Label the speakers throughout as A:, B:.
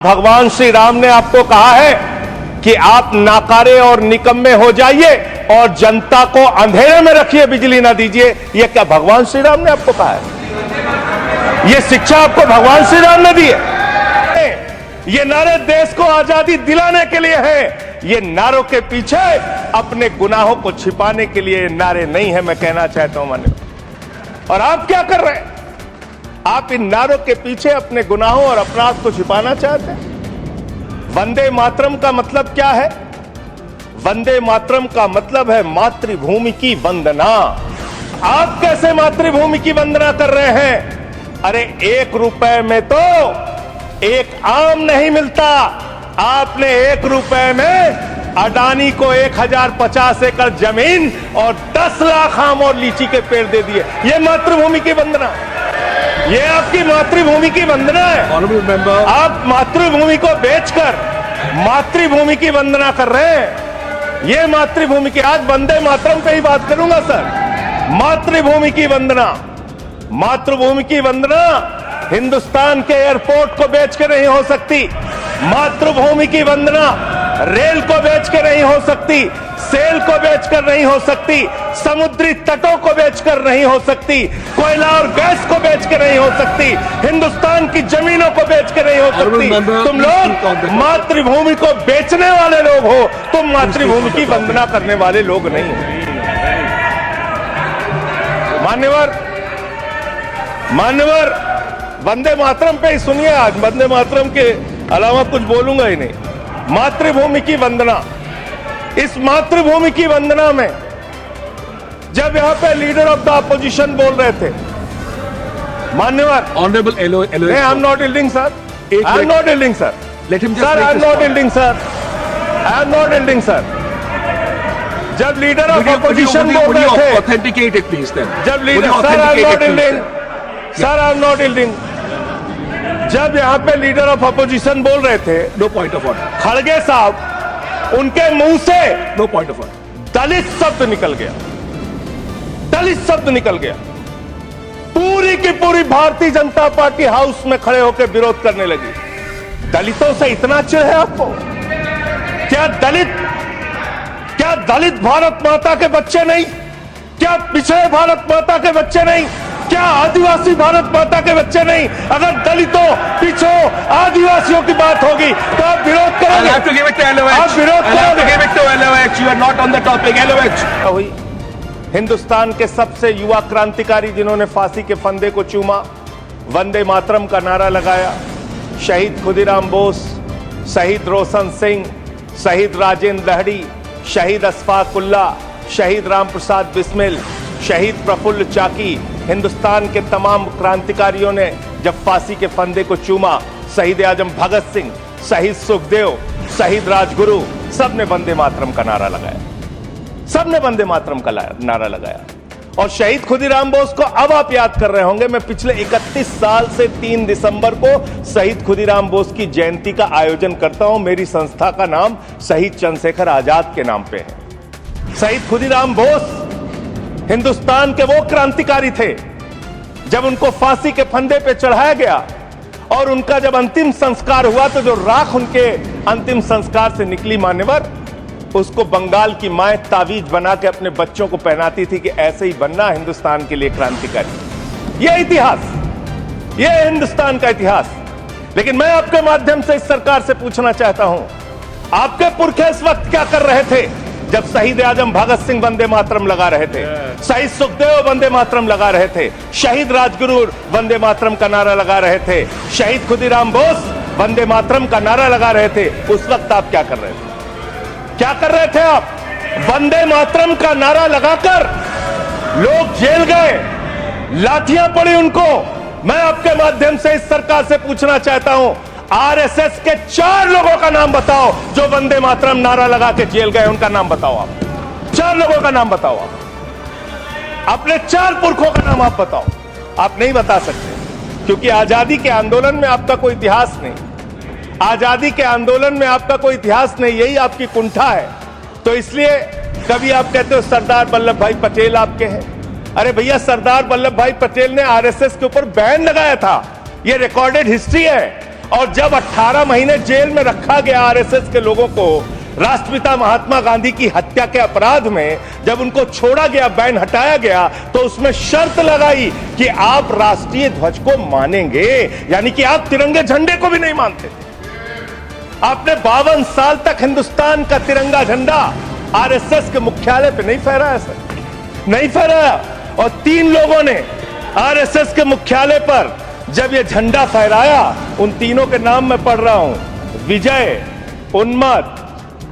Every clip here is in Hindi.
A: भगवान श्री राम ने आपको कहा है कि आप नाकारे और निकम्मे हो जाइए और जनता को अंधेरे में रखिए, बिजली ना दीजिए। यह क्या भगवान श्री राम ने आपको कहा है? यह शिक्षा आपको भगवान श्री राम ने दी है? ये नारे देश को आजादी दिलाने के लिए है। ये नारों के पीछे अपने गुनाहों को छिपाने के लिए नारे नहीं है, मैं कहना चाहता हूं माननीय। और आप क्या कर रहे हैं? आप इन नारों के पीछे अपने गुनाहों और अपराध को छिपाना चाहते हैं। वंदे मातरम का मतलब क्या है? वंदे मातरम का मतलब है मातृभूमि की वंदना। आप कैसे मातृभूमि की वंदना कर रहे हैं? अरे 1 रुपए में तो एक आम नहीं मिलता। आपने 1 रुपए में अडानी को 1050 एकड़ जमीन और 10 लाख आम और लीची के पेड़ दे दिए। यह मातृभूमि की वंदना, ये आपकी मातृभूमि की वंदना है। आप मातृभूमि को बेचकर मातृभूमि की वंदना कर रहे हैं। ये मातृभूमि की, आज वंदे मातरम पे ही बात करूंगा सर। मातृभूमि की वंदना, मातृभूमि की वंदना हिंदुस्तान के एयरपोर्ट को बेच के नहीं हो सकती। मातृभूमि की वंदना रेल को बेच के नहीं हो सकती, सेल को बेचकर नहीं हो सकती, समुद्री तटों को बेचकर नहीं हो सकती, कोयला और गैस को बेच के नहीं हो सकती, हिंदुस्तान की जमीनों को बेच के नहीं हो सकती। तुम लोग मातृभूमि को बेचने वाले लोग हो, तुम मातृभूमि की वंदना करने वाले लोग नहीं हो। मान्यवर, वंदे मातरम पे ही सुनिए। आज वंदे मातरम के अलावा कुछ बोलूंगा ही नहीं। मातृभूमि की वंदना, इस मातृभूमि की वंदना में जब यहां पे लीडर ऑफ द अपोजिशन बोल रहे थे, मान्यवर,
B: honourable
A: I am not yielding sir, I am not yielding sir,
B: let him
A: sir, I am not yielding sir, I am not yielding sir. जब लीडर ऑफ अपोजिशन बोल रहे थे,
B: ऑथेंटिकेट इट प्लीज देन।
A: जब leader, sir I am not yielding, sir I am not yielding. जब यहां पे लीडर ऑफ अपोजिशन बोल रहे थे,
B: नो पॉइंट ऑफ ऑर्डर,
A: खड़गे साहब, उनके मुंह से
B: नो पॉइंट ऑफ ऑर्डर,
A: दलित शब्द निकल गया, दलित शब्द निकल गया। पूरी की पूरी भारतीय जनता पार्टी हाउस में खड़े होकर विरोध करने लगी। दलितों से इतना चिढ़ है आपको? क्या दलित भारत माता के बच्चे नहीं? क्या पिछड़े भारत माता के बच्चे नहीं? क्या आदिवासी भारत माता के बच्चे नहीं? अगर दलितों, पिछड़ों, आदिवासियों की बात होगी तो आप विरोध करोगे? आप विरोध करोगे? हिंदुस्तान के सबसे युवा क्रांतिकारी जिन्होंने फांसी के फंदे को चूमा, वंदे मातरम का नारा लगाया, शहीद खुदीराम बोस, शहीद रोशन सिंह, शहीद राजेंद्र दहड़ी, शहीद अशफाक उल्ला, शहीद राम प्रसाद बिस्मिल, शहीद प्रफुल्ल चाकी, हिंदुस्तान के तमाम क्रांतिकारियों ने जब फांसी के फंदे को चूमा, शहीद आजम भगत सिंह, शहीद सुखदेव, शहीद राजगुरु, सबने वंदे मातरम का नारा लगाया, सबने वंदे मातरम का नारा लगाया। और शहीद खुदीराम बोस को अब आप याद कर रहे होंगे, मैं पिछले 31 साल से 3 दिसंबर को शहीद खुदीराम बोस की जयंती का आयोजन करता हूं। मेरी संस्था का नाम शहीद चंद्रशेखर आजाद के नाम पे है। शहीद खुदीराम बोस हिंदुस्तान के वो क्रांतिकारी थे, जब उनको फांसी के फंदे पे चढ़ाया गया और उनका जब अंतिम संस्कार हुआ तो जो राख उनके अंतिम संस्कार से निकली, मान्यवर, उसको बंगाल की मां तावीज बना के अपने बच्चों को पहनाती थी कि ऐसे ही बनना हिंदुस्तान के लिए क्रांतिकारी। यह इतिहास, यह हिंदुस्तान का इतिहास। लेकिन मैं आपके माध्यम से इस सरकार से पूछना चाहता हूं, आपके पुरखे इस वक्त क्या कर रहे थे जब शहीद आजम भगत सिंह वंदे मातरम लगा रहे थे, शहीद सुखदेव वंदे मातरम लगा रहे थे, शहीद राजगुरु वंदे मातरम का नारा लगा रहे थे, शहीद खुदीराम बोस वंदे मातरम का नारा लगा रहे थे? उस वक्त आप क्या कर रहे थे? क्या कर रहे थे आप? वंदे मातरम का नारा लगाकर लोग जेल गए, लाठियां पड़ी उनको। मैं आपके माध्यम से इस सरकार से पूछना चाहता हूं, आरएसएस के 4 लोगों का नाम बताओ जो वंदे मातरम नारा लगा के जेल गए, उनका नाम बताओ आप। 4 लोगों का नाम बताओ आप, अपने 4 पुरखों का नाम आप बताओ। आप नहीं बता सकते क्योंकि आजादी के आंदोलन में आपका कोई इतिहास नहीं, आजादी के आंदोलन में आपका कोई इतिहास नहीं, यही आपकी कुंठा है। तो इसलिए कभी आप कहते हो सरदार वल्लभ भाई पटेल आपके हैं। अरे भैया, सरदार वल्लभ भाई पटेल ने आरएसएस के ऊपर बैन लगाया था, यह रिकॉर्डेड हिस्ट्री है। और जब 18 महीने जेल में रखा गया आरएसएस के लोगों को राष्ट्रपिता महात्मा गांधी की हत्या के अपराध में, जब उनको छोड़ा गया, बैन हटाया गया, तो उसमें शर्त लगाई कि आप राष्ट्रीय ध्वज को मानेंगे, यानी कि आप तिरंगे झंडे को भी नहीं मानते। आपने 52 साल तक हिंदुस्तान का तिरंगा झंडा आरएसएस के मुख्यालय पे नहीं फहराया सर, नहीं फहराया। और 3 लोगों ने आरएसएस के मुख्यालय पर जब ये झंडा फहराया, उन तीनों के नाम मैं पढ़ रहा हूं, विजय, उन्मत्त,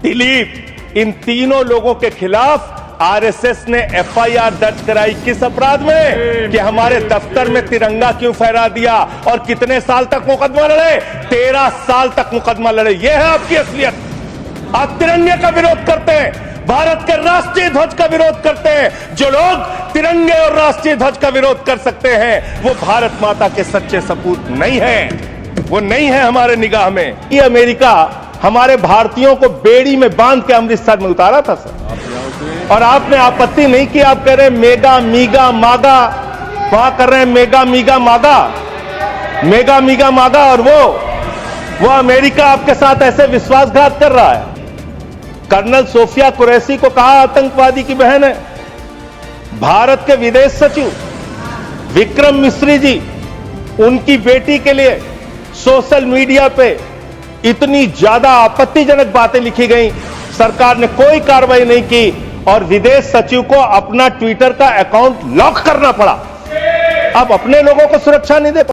A: दिलीप, इन तीनों लोगों के खिलाफ आरएसएस ने एफआईआर दर्ज कराई। किस अपराध में? कि हमारे दफ्तर में तिरंगा क्यों फहरा दिया। और कितने साल तक मुकदमा लड़े? 13 साल तक मुकदमा लड़े। यह है आपकी असलियत। आप तिरंगे का विरोध करते हैं, भारत के राष्ट्रीय ध्वज का विरोध करते हैं। जो लोग तिरंगे और राष्ट्रीय ध्वज का विरोध कर सकते हैं, वो भारत माता के सच्चे सपूत नहीं है, वो नहीं है हमारे निगाह में। ये अमेरिका हमारे भारतीयों को बेड़ी में बांध के अमृतसर में उतारा था सर, और आपने आपत्ति नहीं की। आप कह रहे हैं मेगा मीगा मागा, वहां कर रहे हैं मेगा मीगा मागा, मेगा मीगा मागा, और वो अमेरिका आपके साथ ऐसे विश्वासघात कर रहा है। कर्नल सोफिया कुरैशी को कहा आतंकवादी की बहन है। भारत के विदेश सचिव विक्रम मिश्री जी, उनकी बेटी के लिए सोशल मीडिया पे इतनी ज्यादा आपत्तिजनक बातें लिखी गई, सरकार ने कोई कार्रवाई नहीं की और विदेश सचिव को अपना ट्विटर का अकाउंट लॉक करना पड़ा। अब अपने लोगों को सुरक्षा नहीं दे